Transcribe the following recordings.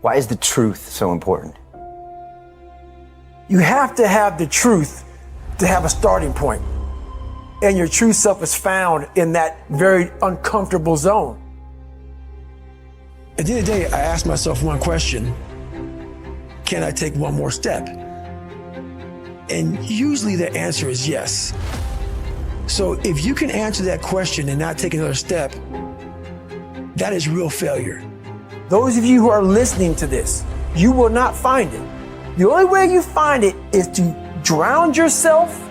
Why is the truth so important? You have to have the truth to have a starting point. And your true self is found in that very uncomfortable zone. At the end of the day, I asked myself one question: can I take one more step? And usually the answer is yes. So if you can answer that question and not take another step, that is real failure. Those of you who are listening to this, you will not find it. The only way you find it is to drown yourself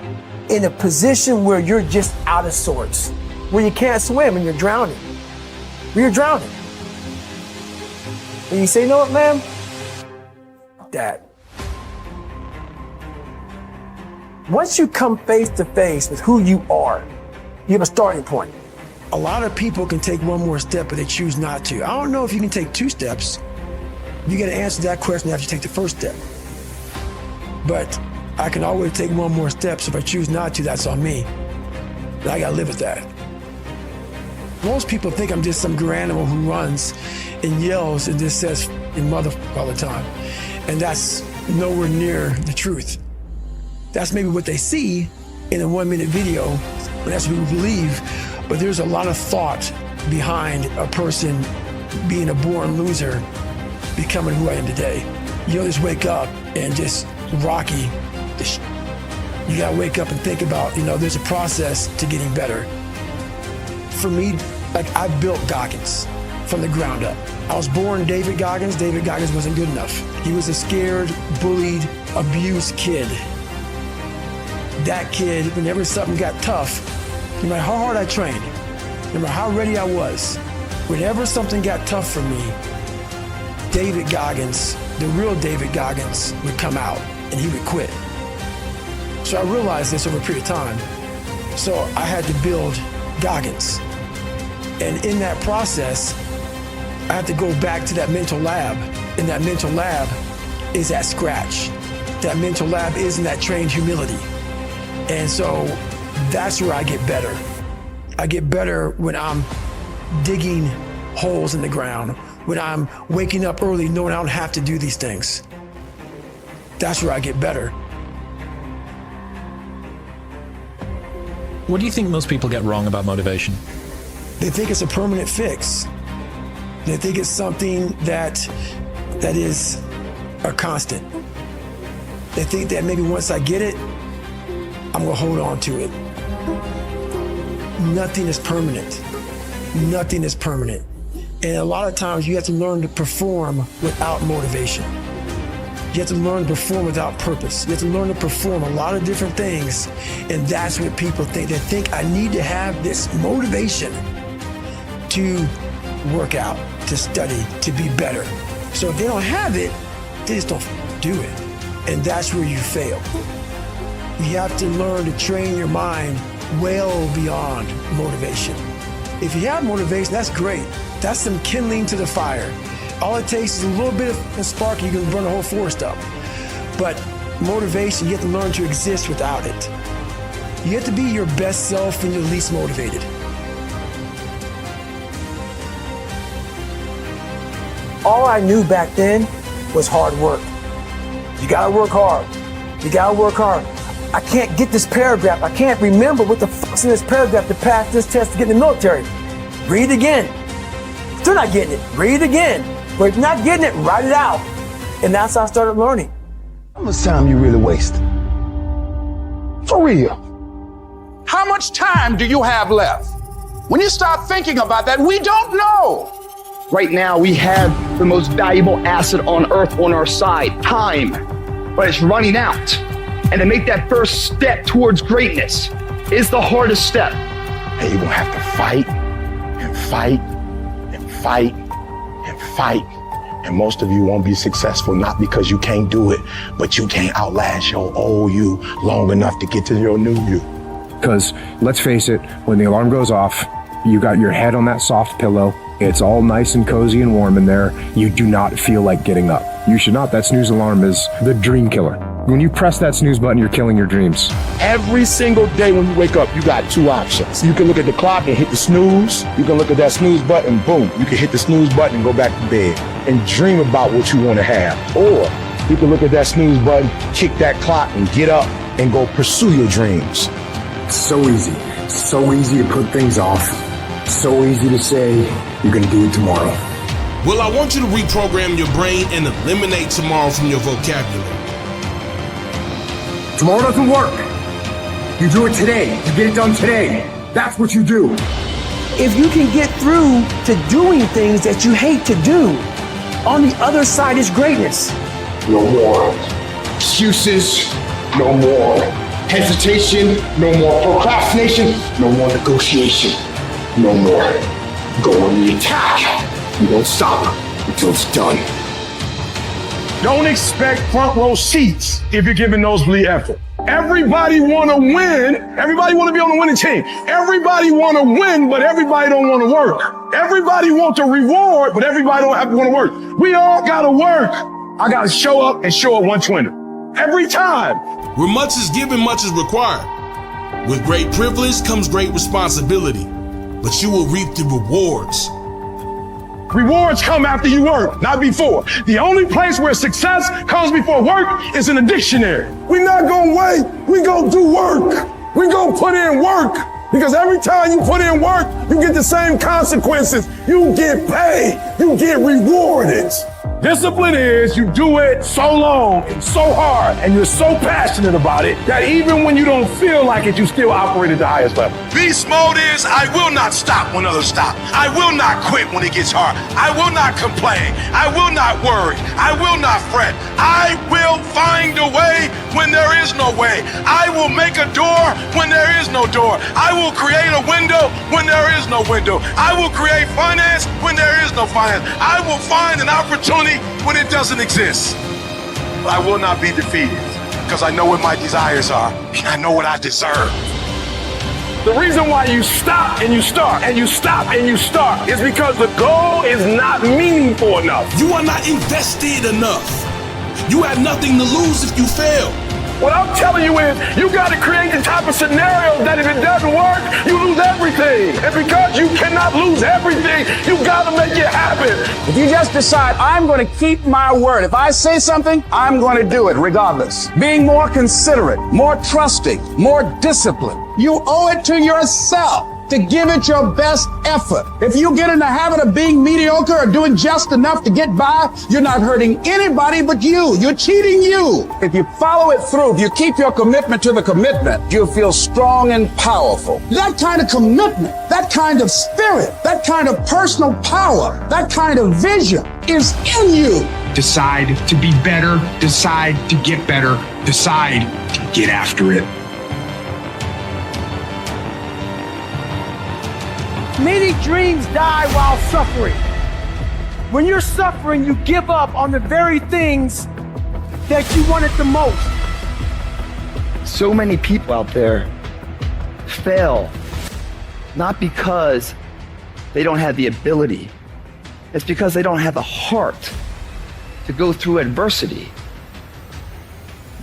in a position where you're just out of sorts, where you can't swim and you're drowning. Where you're drowning. And you say, you know what, man? That. Once you come face to face with who you are, you have a starting point. A lot of people can take one more step, but they choose not to. I don't know if you can take 2 steps. You got to answer that question after you take the first step. But I can always take one more step, so if I choose not to, that's on me. And I got to live with that. Most people think I'm just some animal who runs and yells and just says mother all the time. And that's nowhere near the truth. That's maybe what they see in a 1-minute video, and that's what we believe. But there's a lot of thought behind a person being a born loser, becoming who I am today. You don't just wake up and just rocky. You gotta wake up and think about, there's a process to getting better. For me, I built Goggins from the ground up. I was born David Goggins. David Goggins wasn't good enough. He was a scared, bullied, abused kid. That kid, whenever something got tough, no matter how hard I trained, no matter how ready I was, whenever something got tough for me, David Goggins, the real David Goggins, would come out and he would quit. So I realized this over a period of time. So I had to build Goggins. And in that process, I had to go back to that mental lab. And that mental lab is at scratch. That mental lab is in that trained humility. And so that's where I get better. I get better when I'm digging holes in the ground, when I'm waking up early knowing I don't have to do these things. That's where I get better. What do you think most people get wrong about motivation? They think it's a permanent fix. They think it's something that is a constant. They think that maybe once I get it, I'm gonna hold on to it. Nothing is permanent. Nothing is permanent. And a lot of times you have to learn to perform without motivation. You have to learn to perform without purpose. You have to learn to perform a lot of different things. And that's what people think. They think I need to have this motivation to work out, to study, to be better. So if they don't have it, they just don't do it. And that's where you fail. You have to learn to train your mind well beyond motivation. If you have motivation, that's great. That's some kindling to the fire. All it takes is a little bit of a spark, you can burn the whole forest up. But motivation, you have to learn to exist without it. You have to be your best self when you're least motivated. All I knew back then was hard work. You gotta work hard. You gotta work hard. I can't get this paragraph. I can't remember what the fuck's in this paragraph to pass this test to get in the military. Read it again. Still not getting it. Read it again. But if you're not getting it, write it out. And that's how I started learning. How much time you really waste? For real. How much time do you have left? When you start thinking about that, we don't know. Right now, we have the most valuable asset on earth on our side, time, but it's running out. And to make that first step towards greatness is the hardest step. And you're gonna have to fight and fight and fight and fight. And most of you won't be successful, not because you can't do it, but you can't outlast your old you long enough to get to your new you. Because let's face it, when the alarm goes off, you got your head on that soft pillow. It's all nice and cozy and warm in there. You do not feel like getting up. You should not. That snooze alarm is the dream killer. When you press that snooze button, you're killing your dreams. Every single day when you wake up, you got two options. You can look at the clock and hit the snooze. You can look at that snooze button, boom. You can hit the snooze button and go back to bed and dream about what you want to have. Or you can look at that snooze button, kick that clock and get up and go pursue your dreams. It's so easy. So easy to put things off. So easy to say you're going to do it tomorrow. Well, I want you to reprogram your brain and eliminate tomorrow from your vocabulary. Tomorrow doesn't work. You do it today. You get it done today. That's what you do. If you can get through to doing things that you hate to do, on the other side is greatness. No more excuses. No more hesitation. No more procrastination. No more negotiation. No more. Go on the attack. You don't stop until it's done. Don't expect front row seats if you're giving nosebleed effort. Everybody want to win. Everybody want to be on the winning team. Everybody want to win, but everybody don't want to work. Everybody want the reward, but everybody don't have to want to work. We all got to work. I got to show up and show up 120. Every time. Where much is given, much is required. With great privilege comes great responsibility, but you will reap the rewards. Rewards come after you work, not before. The only place where success comes before work is in the dictionary. We're not gonna wait, we gonna do work. We gonna put in work. Because every time you put in work, you get the same consequences. You get paid, you get rewarded. Discipline is you do it so long and so hard and you're so passionate about it that even when you don't feel like it, you still operate at the highest level. Beast mode is I will not stop when others stop. I will not quit when it gets hard. I will not complain. I will not worry. I will not fret. I will find a way when there is no way. I will make a door when there is no door. I will create a window when there is no window. I will create finance when there is no finance. I will find an opportunity when it doesn't exist. But I will not be defeated because I know what my desires are and I know what I deserve. The reason why you stop and you start and you stop and you start is because the goal is not meaningful enough. You are not invested enough. You have nothing to lose if you fail. What I'm telling you is you got to create the type of scenario that if it doesn't work, you lose everything. And because you cannot lose everything, you got to make it happen. If you just decide, I'm going to keep my word. If I say something, I'm going to do it regardless. Being more considerate, more trusting, more disciplined. You owe it to yourself to give it your best effort. If you get in the habit of being mediocre or doing just enough to get by, you're not hurting anybody but you. You're cheating you. If you follow it through, if you keep your commitment to the commitment, you'll feel strong and powerful. That kind of commitment, that kind of spirit, that kind of personal power, that kind of vision is in you. Decide to be better, decide to get better, decide to get after it. Many dreams die while suffering. When you're suffering, you give up on the very things that you wanted the most. So many people out there fail, not because they don't have the ability. It's because they don't have the heart to go through adversity.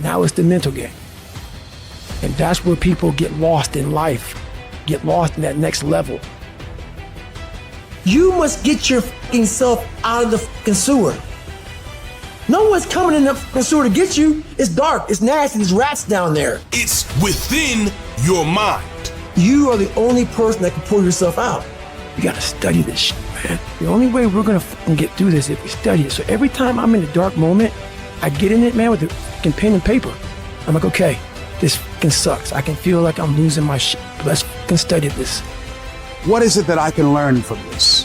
Now it's the mental game. And that's where people get lost in life, get lost in that next level. You must get your fucking self out of the fucking sewer. No one's coming in the fucking sewer to get you. It's dark, it's nasty, there's rats down there. It's within your mind. You are the only person that can pull yourself out. You gotta study this shit, man. The only way we're gonna fucking get through this is if we study it. So every time I'm in a dark moment, I get in it, man, with a fucking pen and paper. I'm like, okay, this fucking sucks. I can feel like I'm losing my shit. Let's fucking study this. What is it that I can learn from this?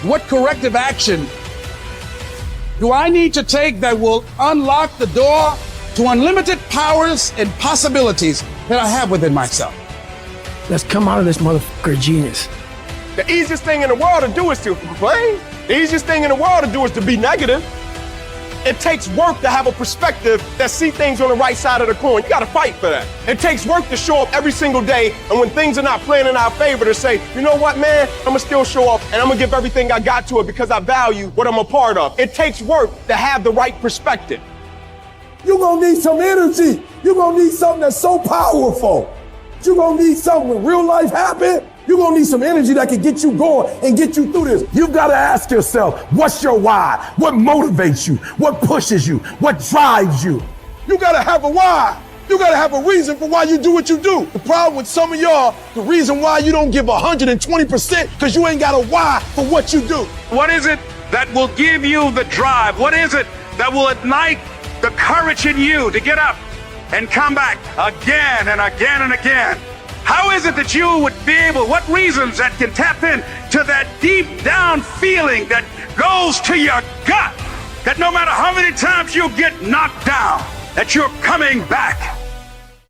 What corrective action do I need to take that will unlock the door to unlimited powers and possibilities that I have within myself? Let's come out of this motherfucker genius. The easiest thing in the world to do is to complain. The easiest thing in the world to do is to be negative. It takes work to have a perspective that see things on the right side of the coin. You gotta fight for that. It takes work to show up every single day, and when things are not playing in our favor, to say, you know what, man, I'm gonna still show up, and I'm gonna give everything I got to it because I value what I'm a part of. It takes work to have the right perspective. You're going to need some energy. You're going to need something that's so powerful. You're going to need something when real life happens. You're going to need some energy that can get you going and get you through this. You've got to ask yourself, what's your why? What motivates you? What pushes you? What drives you? You got to have a why. You got to have a reason for why you do what you do. The problem with some of y'all, the reason why you don't give 120% because you ain't got a why for what you do. What is it that will give you the drive? What is it that will ignite the courage in you to get up and come back again and again and again? How is it that you would be able, what reasons that can tap in to that deep down feeling that goes to your gut, that no matter how many times you get knocked down, that you're coming back?